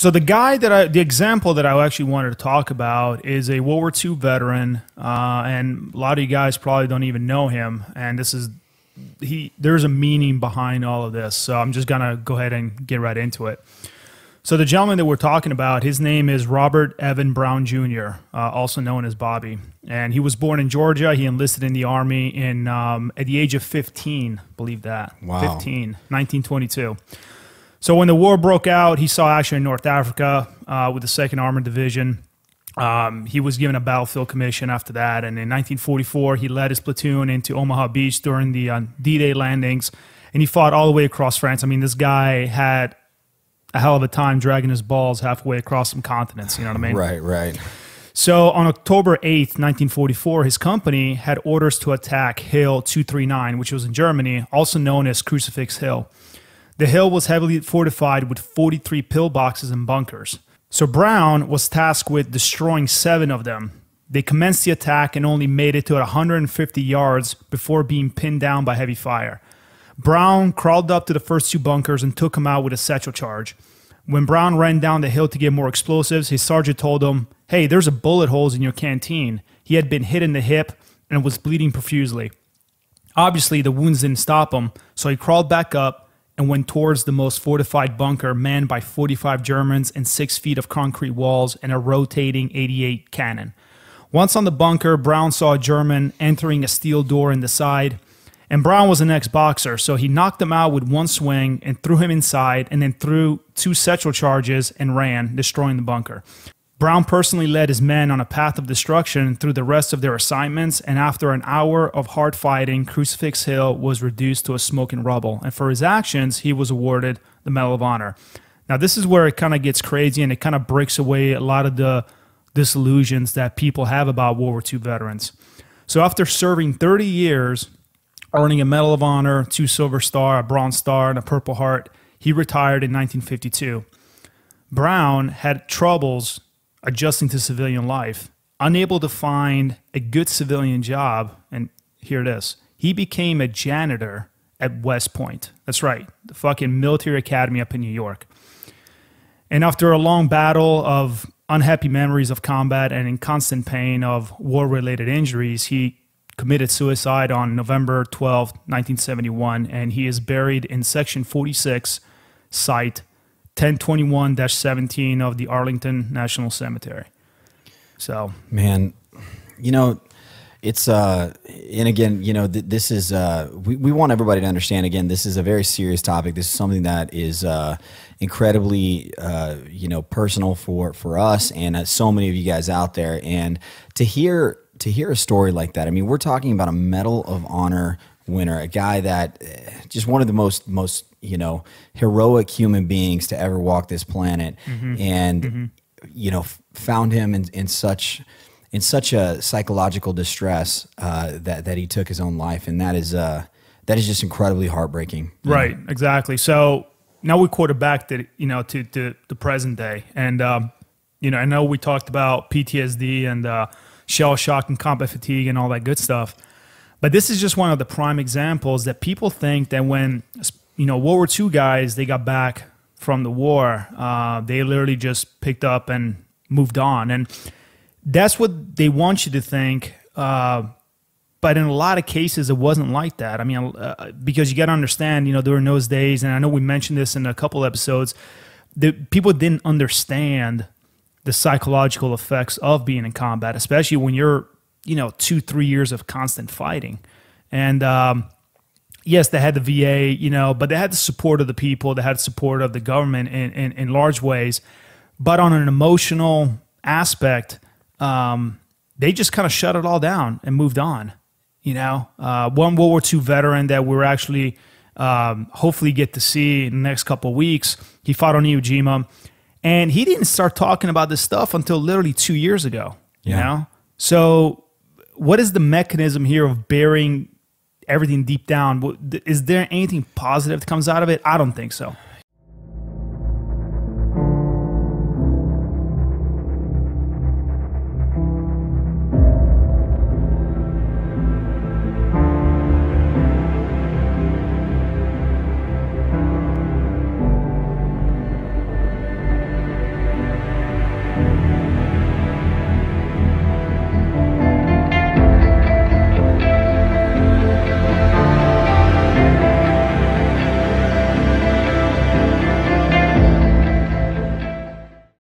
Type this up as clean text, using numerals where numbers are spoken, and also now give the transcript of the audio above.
So the example that I actually wanted to talk about is a World War II veteran, and a lot of you guys probably don't even know him. And there's a meaning behind all of this. So I'm just gonna go ahead and get right into it. So the gentleman that we're talking about, his name is Robert Evan Brown Jr., also known as Bobbie. And he was born in Georgia. He enlisted in the Army at the age of 15, believe that. Wow. 15, 1922. So when the war broke out, he saw action in North Africa with the 2nd Armored Division. He was given a battlefield commission after that. And in 1944, he led his platoon into Omaha Beach during the D-Day landings. And he fought all the way across France. I mean, this guy had a hell of a time dragging his balls halfway across some continents, you know what I mean? Right, right. So on October 8th, 1944, his company had orders to attack Hill 239, which was in Germany, also known as Crucifix Hill. The hill was heavily fortified with 43 pillboxes and bunkers. So Brown was tasked with destroying 7 of them. They commenced the attack and only made it to 150 yards before being pinned down by heavy fire. Brown crawled up to the first 2 bunkers and took them out with a satchel charge. When Brown ran down the hill to get more explosives, his sergeant told him, "Hey, there's a bullet holes in your canteen." He had been hit in the hip and was bleeding profusely. Obviously, the wounds didn't stop him, so he crawled back up and went towards the most fortified bunker manned by 45 Germans and 6 feet of concrete walls and a rotating 88 cannon. Once on the bunker, Brown saw a German entering a steel door in the side. And Brown was an ex-boxer, so he knocked him out with 1 swing and threw him inside and then threw 2 satchel charges and ran, destroying the bunker. Brown personally led his men on a path of destruction through the rest of their assignments, and after an hour of hard fighting, Crucifix Hill was reduced to a smoking rubble. And for his actions, he was awarded the Medal of Honor. Now, this is where it kind of gets crazy, and it kind of breaks away a lot of the disillusions that people have about World War II veterans. So after serving 30 years, earning a Medal of Honor, 2 Silver Star, a Bronze Star, and a Purple Heart, he retired in 1952. Brown had troubles adjusting to civilian life, unable to find a good civilian job, and here it is. He became a janitor at West Point. That's right, the fucking military academy up in New York. And after a long battle of unhappy memories of combat and in constant pain of war-related injuries, he committed suicide on November 12, 1971, and he is buried in Section 46, Site 1021-17 of the Arlington National Cemetery. So, man, you know, it's and again, you know, this is we want everybody to understand. Again, this is a very serious topic. This is something that is incredibly you know, personal for us and so many of you guys out there. And to hear a story like that, I mean, we're talking about a Medal of Honor winner, a guy that just one of the most you know, heroic human beings to ever walk this planet, and you know, found him in such a psychological distress that he took his own life, and that is just incredibly heartbreaking. Right, exactly. So now we quarterback that, you know, to the present day, and you know, I know we talked about PTSD and shell shock and combat fatigue and all that good stuff, but this is just one of the prime examples that people think that when, you know, World War II guys, they got back from the war, they literally just picked up and moved on, and that's what they want you to think. But in a lot of cases, it wasn't like that. I mean, because you got to understand, you know, during those days, and I know we mentioned this in a couple episodes, that people didn't understand the psychological effects of being in combat, especially when you're, you know, 2-3 years of constant fighting. And yes, they had the VA, you know, but they had the support of the people, they had the support of the government in large ways. But on an emotional aspect, they just kind of shut it all down and moved on. You know, one World War II veteran that we're actually hopefully get to see in the next couple of weeks, he fought on Iwo Jima, and he didn't start talking about this stuff until literally 2 years ago. You know, so what is the mechanism here of burying everything deep down? Is there anything positive that comes out of it? I don't think so.